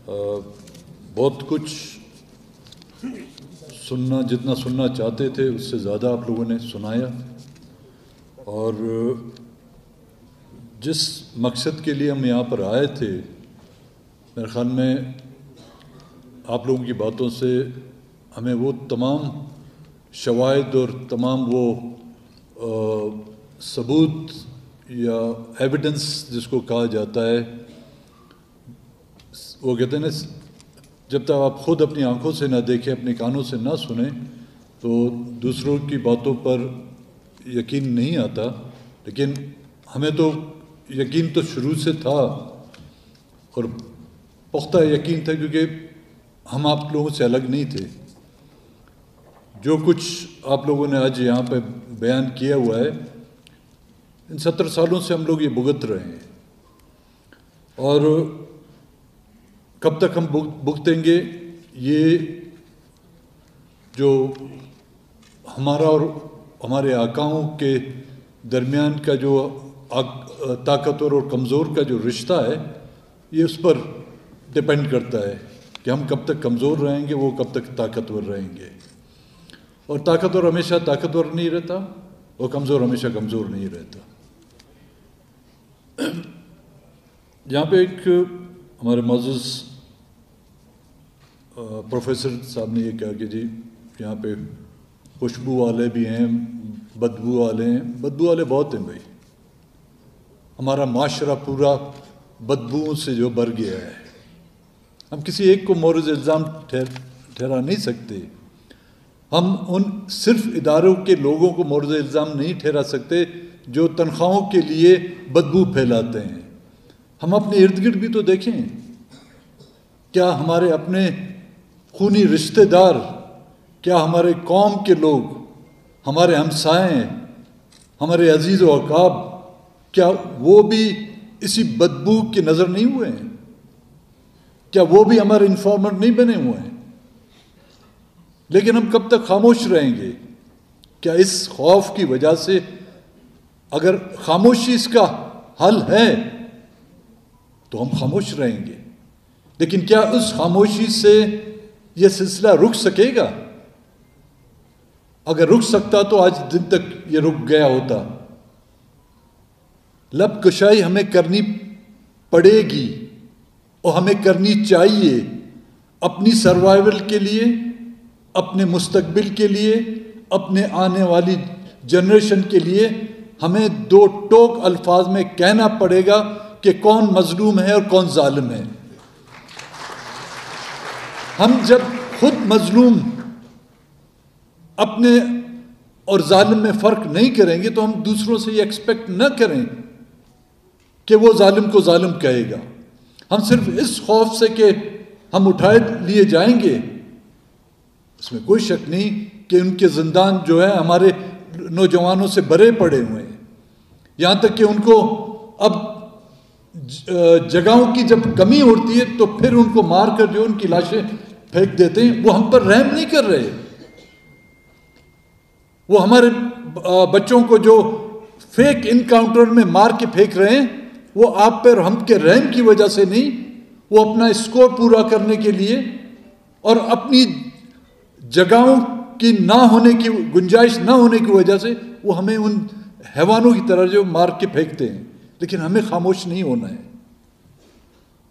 بہت کچھ سننا، جتنا سننا چاہتے تھے اس سے زیادہ آپ لوگوں نے سنایا، اور جس مقصد کے لیے ہم یہاں پر آئے تھے میرے خیال میں آپ لوگوں کی باتوں سے ہمیں وہ تمام شواہد اور تمام وہ ثبوت یا ایویڈنس جس کو کہا جاتا ہے، وہ کہتے ہیں نا جب تک آپ خود اپنی آنکھوں سے نہ دیکھیں، اپنے کانوں سے نہ سنیں تو دوسروں کی باتوں پر یقین نہیں آتا. لیکن ہمیں تو یقین تو شروع سے تھا اور پختہ یقین تھا، کیونکہ ہم آپ لوگوں سے الگ نہیں تھے. جو کچھ آپ لوگوں نے آج یہاں پہ بیان کیا ہوا ہے، ان 70 سالوں سے ہم لوگ یہ بھگت رہے ہیں، اور کب تک ہم بھگتیں گے؟ یہ جو ہمارا اور ہمارے آقاؤں کے درمیان کا جو طاقتور اور کمزور کا جو رشتہ ہے، یہ اس پر ڈپینڈ کرتا ہے کہ ہم کب تک کمزور رہیں گے، وہ کب تک طاقتور رہیں گے. اور طاقتور ہمیشہ طاقتور نہیں رہتا، اور کمزور ہمیشہ کمزور نہیں رہتا. یہاں پہ ایک ہمارے معزز پروفیسر صاحب نے یہ کہا کہ جی یہاں پہ خوشبو والے بھی ہیں، بدبو والے ہیں. بدبو والے بہت ہیں بھائی، ہمارا معاشرہ پورا بدبوؤں سے جو بھر گیا ہے. ہم کسی ایک کو مورد الزام ٹھہرا نہیں سکتے. ہم ان صرف اداروں کے لوگوں کو مورد الزام نہیں ٹھہرا سکتے جو تنخواہوں کے لیے بدبو پھیلاتے ہیں. ہم اپنے ارد گرد بھی تو دیکھیں، کیا ہمارے اپنے خونی رشتہ دار، کیا ہمارے قوم کے لوگ، ہمارے ہمسائیں، ہمارے عزیز و اقارب، کیا وہ بھی اسی بدبو کی نظر نہیں ہوئے ہیں؟ کیا وہ بھی ہمارے انفارمر نہیں بنے ہوئے ہیں؟ لیکن ہم کب تک خاموش رہیں گے؟ کیا اس خوف کی وجہ سے، اگر خاموشی اس کا حل ہے تو ہم خاموش رہیں گے، لیکن کیا اس خاموشی سے یہ سلسلہ رک سکے گا؟ اگر رک سکتا تو آج دن تک یہ رک گیا ہوتا. لب کشائی ہمیں کرنی پڑے گی اور ہمیں کرنی چاہیے، اپنی سروائیول کے لیے، اپنے مستقبل کے لیے، اپنے آنے والی جنریشن کے لیے. ہمیں 2 ٹوک الفاظ میں کہنا پڑے گا کہ کون مظلوم ہے اور کون ظالم ہے. ہم جب خود مظلوم اپنے اور ظالم میں فرق نہیں کریں گے تو ہم دوسروں سے یہ ایکسپیکٹ نہ کریں کہ وہ ظالم کو ظالم کہے گا. ہم صرف اس خوف سے کہ ہم اٹھائے لیے جائیں گے، اس میں کوئی شک نہیں کہ ان کے زندان جو ہے ہمارے نوجوانوں سے بھرے پڑے ہوئے ہیں. یہاں تک کہ ان کو اب جگہوں کی جب کمی ہوتی ہے تو پھر ان کو مار کر جو ان کی لاشیں پھینک دیتے ہیں. وہ ہم پر رحم نہیں کر رہے. وہ ہمارے بچوں کو جو فیک انکاؤنٹر میں مار کے پھینک رہے ہیں، وہ آپ پر ہم کے رحم کی وجہ سے نہیں، وہ اپنا اسکور پورا کرنے کے لیے اور اپنی جگہوں کی نہ ہونے کی گنجائش نہ ہونے کی وجہ سے وہ ہمیں ان حیوانوں کی طرح جو مار کے پھینکتے ہیں. لیکن ہمیں خاموش نہیں ہونا ہے.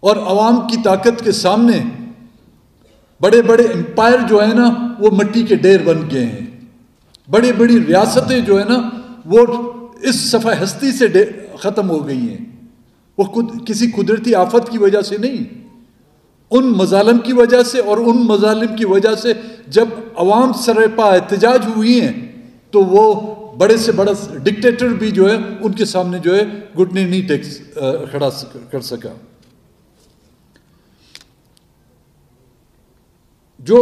اور عوام کی طاقت کے سامنے بڑے بڑے امپائر جو ہے نا وہ مٹی کے ڈھیر بن گئے ہیں. بڑی بڑی ریاستیں جو ہے نا وہ اس صفحہ ہستی سے ختم ہو گئی ہیں. وہ کسی قدرتی آفت کی وجہ سے نہیں، ان مظالم کی وجہ سے. اور ان مظالم کی وجہ سے جب عوام سرپا احتجاج ہوئی ہیں تو وہ بڑے سے بڑا ڈکٹیٹر بھی جو ہے ان کے سامنے جو ہے گھٹنے نہیں کھڑا کر سکا. جو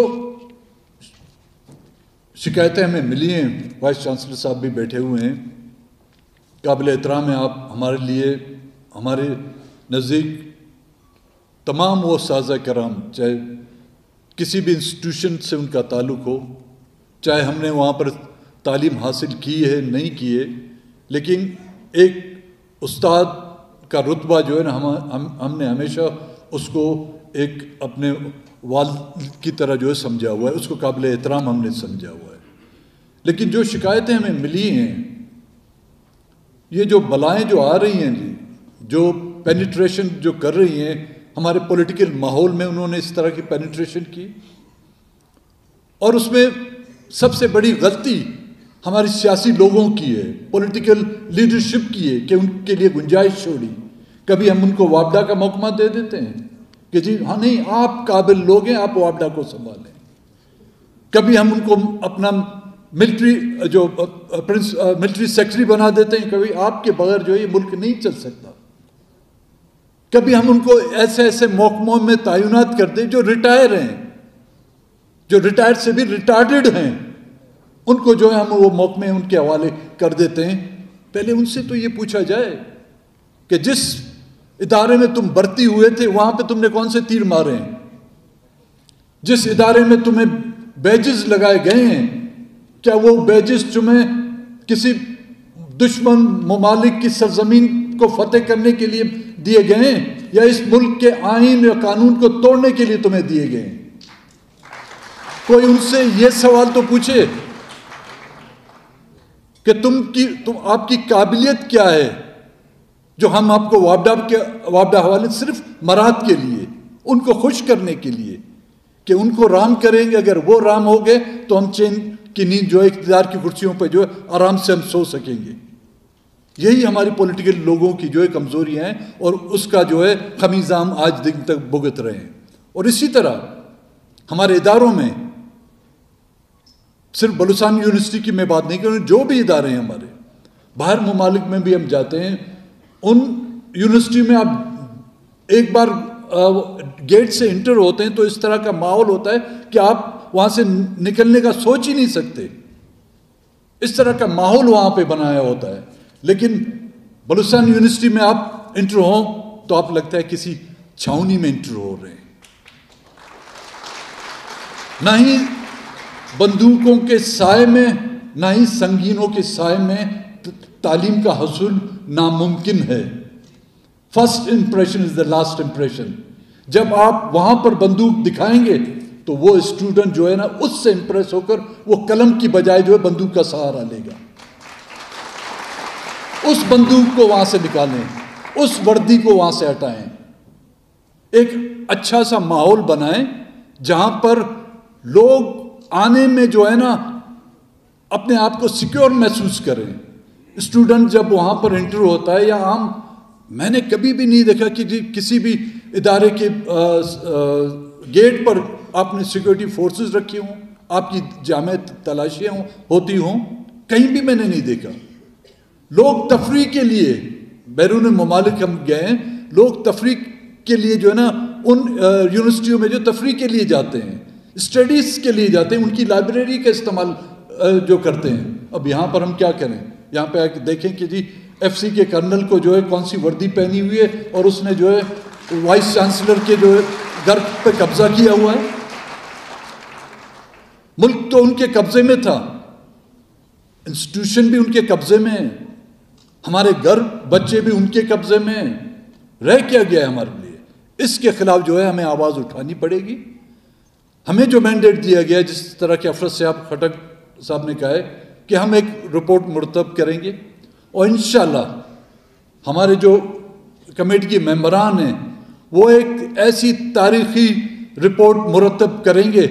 شکایتیں ہمیں ملی ہیں، وائس چانسلر صاحب بھی بیٹھے ہوئے ہیں، قابل احترام ہیں آپ ہمارے لیے. ہمارے نزدیک تمام وہ اساتذہ کرام، چاہے کسی بھی انسٹیٹیوشن سے ان کا تعلق ہو، چاہے ہم نے وہاں پر تعلیم حاصل کی ہے نہیں کی ہے، لیکن ایک استاد کا رتبہ جو ہے نا ہم نے ہمیشہ اس کو ایک اپنے والد کی طرح جو ہے سمجھا ہوا ہے، اس کو قابل احترام ہم نے سمجھا ہوا ہے. لیکن جو شکایتیں ہمیں ملی ہیں، یہ جو بلائیں جو آ رہی ہیں جی، جو پینیٹریشن جو کر رہی ہیں ہمارے پولیٹیکل ماحول میں، انہوں نے اس طرح کی پینیٹریشن کی، اور اس میں سب سے بڑی غلطی ہماری سیاسی لوگوں کی ہے، پولیٹیکل لیڈرشپ کی ہے کہ ان کے لیے گنجائش چھوڑی. کبھی ہم ان کو وابڈا کا محکمہ دے دیتے ہیں کہ جی ہاں نہیں آپ قابل لوگ ہیں، آپ وابڈا کو سنبھالیں. کبھی ہم ان کو اپنا ملٹری سیکٹری بنا دیتے ہیں، کبھی آپ کے بغیر جو ہے یہ ملک نہیں چل سکتا. کبھی ہم ان کو ایسے ایسے محکموں میں تعینات کر دیں جو ریٹائر ہیں، جو ریٹائر سے بھی ریٹارڈڈ ہیں، ان کو جو ہے ہم وہ محکمے ان کے حوالے کر دیتے ہیں. پہلے ان سے تو یہ پوچھا جائے کہ جس ادارے میں تم بھرتی ہوئے تھے وہاں پہ تم نے کون سے تیر مارے ہیں، جس ادارے میں تمہیں بیجز لگائے گئے ہیں، کیا وہ بیجز تمہیں کسی دشمن ممالک کی سرزمین کو فتح کرنے کے لیے دیے گئے ہیں، یا اس ملک کے آئین یا قانون کو توڑنے کے لیے تمہیں دیے گئے ہیں؟ کوئی ان سے یہ سوال تو پوچھے کہ آپ کی قابلیت کیا ہے جو ہم آپ کو وابڈا حوالے صرف مراد کے لیے، ان کو خوش کرنے کے لیے کہ ان کو رام کریں گے، اگر وہ رام ہو گئے تو ہم چین کی نیند جو ہے اقتدار کی کرسیوں پہ جو ہے آرام سے ہم سو سکیں گے. یہی ہماری پولیٹیکل لوگوں کی جو ہے کمزوریاں ہیں، اور اس کا جو ہے خمیازہ ہم آج دن تک بھگت رہے ہیں. اور اسی طرح ہمارے اداروں میں، صرف بلوچستان یونیورسٹی کی میں بات نہیں کر رہا ہوں، جو بھی ادارے ہیں ہمارے، باہر ممالک میں بھی ہم جاتے ہیں، ان یونیورسٹی میں آپ ایک بار گیٹ سے انٹر ہوتے ہیں تو اس طرح کا ماحول ہوتا ہے کہ آپ وہاں سے نکلنے کا سوچ ہی نہیں سکتے. اس طرح کا ماحول وہاں پہ بنایا ہوتا ہے. لیکن بلوچستان یونیورسٹی میں آپ انٹر ہوں تو آپ لگتا ہے کسی چھاؤنی میں انٹر ہو رہے ہیں. نہ ہی بندوقوں کے سائے میں، نہ ہی سنگینوں کے سائے میں تعلیم کا حصول ناممکن ہے. First impression is the last impression. جب آپ وہاں پر بندوق دکھائیں گے تو وہ اسٹوڈنٹ جو ہے نا اس سے امپریس ہو کر وہ قلم کی بجائے جو ہے بندوق کا سہارا لے گا. اس بندوق کو وہاں سے نکالیں، اس وردی کو وہاں سے ہٹائیں، ایک اچھا سا ماحول بنائیں جہاں پر لوگ آنے میں جو ہے نا اپنے آپ کو سیکیور محسوس کریں. اسٹوڈنٹ جب وہاں پر انٹر ہوتا ہے، یا عام میں نے کبھی بھی نہیں دیکھا کہ جی کسی بھی ادارے کے گیٹ پر آپ نے سیکیورٹی فورسز رکھی ہوں، آپ کی جامع تلاشیاں ہوتی ہوں، کہیں بھی میں نے نہیں دیکھا. لوگ تفریح کے لیے بیرون ممالک ہم گئے ہیں، لوگ تفریح کے لیے جو ہے نا ان یونیورسٹیوں میں جو تفریح کے لیے جاتے ہیں، اسٹڈیز کے لیے جاتے ہیں، ان کی لائبریری کا استعمال جو کرتے ہیں. اب یہاں پر ہم کیا کریں؟ یہاں پہ دیکھیں کہ جی ایف سی کے کرنل کو جو ہے کون سی وردی پہنی ہوئی ہے، اور اس نے جو ہے وائس چانسلر کے جو ہے گھر پہ قبضہ کیا ہوا ہے. ملک تو ان کے قبضے میں تھا، انسٹیٹیوشن بھی ان کے قبضے میں ہیں، ہمارے گھر بچے بھی ان کے قبضے میں ہیں. رہ کیا گیا ہے ہمارے لیے؟ اس کے خلاف جو ہے ہمیں آواز اٹھانی پڑے گی. ہمیں جو مینڈیٹ دیا گیا ہے، جس طرح کہ افراد صاحب خٹک صاحب نے کہا ہے کہ ہم ایک رپورٹ مرتب کریں گے، اور انشاءاللہ ہمارے جو کمیٹی کے ممبران ہیں وہ ایک ایسی تاریخی رپورٹ مرتب کریں گے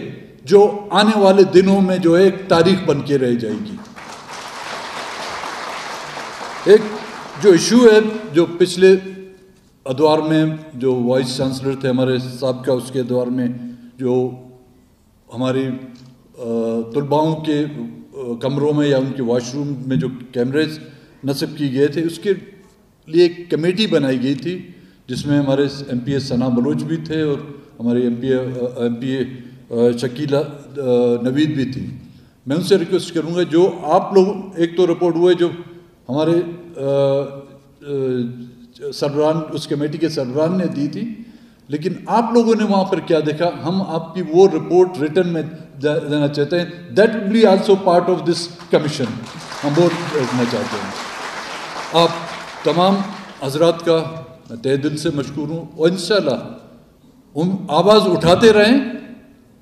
جو آنے والے دنوں میں جو ہے ایک تاریخ بن کے رہ جائے گی. ایک جو ایشو ہے جو پچھلے ادوار میں جو وائس چانسلر تھے ہمارے سابقہ، اس کے ادوار میں جو ہماری طلباؤں کے کمروں میں یا ان کے واش روم میں جو کیمریز نصب کی گئے تھے، اس کے لیے ایک کمیٹی بنائی گئی تھی جس میں ہمارے ایم پی اے ثنا بلوچ بھی تھے اور ہمارے ایم پی اے شکیلہ نوید بھی تھی. میں ان سے ریکویسٹ کروں گا، جو آپ لوگ ایک تو رپورٹ ہوئے جو ہمارے سربراہ اس کمیٹی کے سربراہ نے دی تھی، لیکن آپ لوگوں نے وہاں پر کیا دیکھا، ہم آپ کی وہ رپورٹ ریٹن میں دینا چاہتے ہیں. That will be also part of this commission. ہم وہ دیکھنا چاہتے ہیں. آپ تمام حضرات کا میں تہ دل سے مشکور ہوں، اور انشاءاللہ آواز اٹھاتے رہیں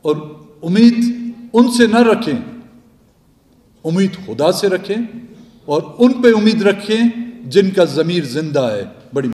اور امید ان سے نہ رکھیں، امید خدا سے رکھیں اور ان پہ امید رکھیں جن کا ضمیر زندہ ہے۔ بڑی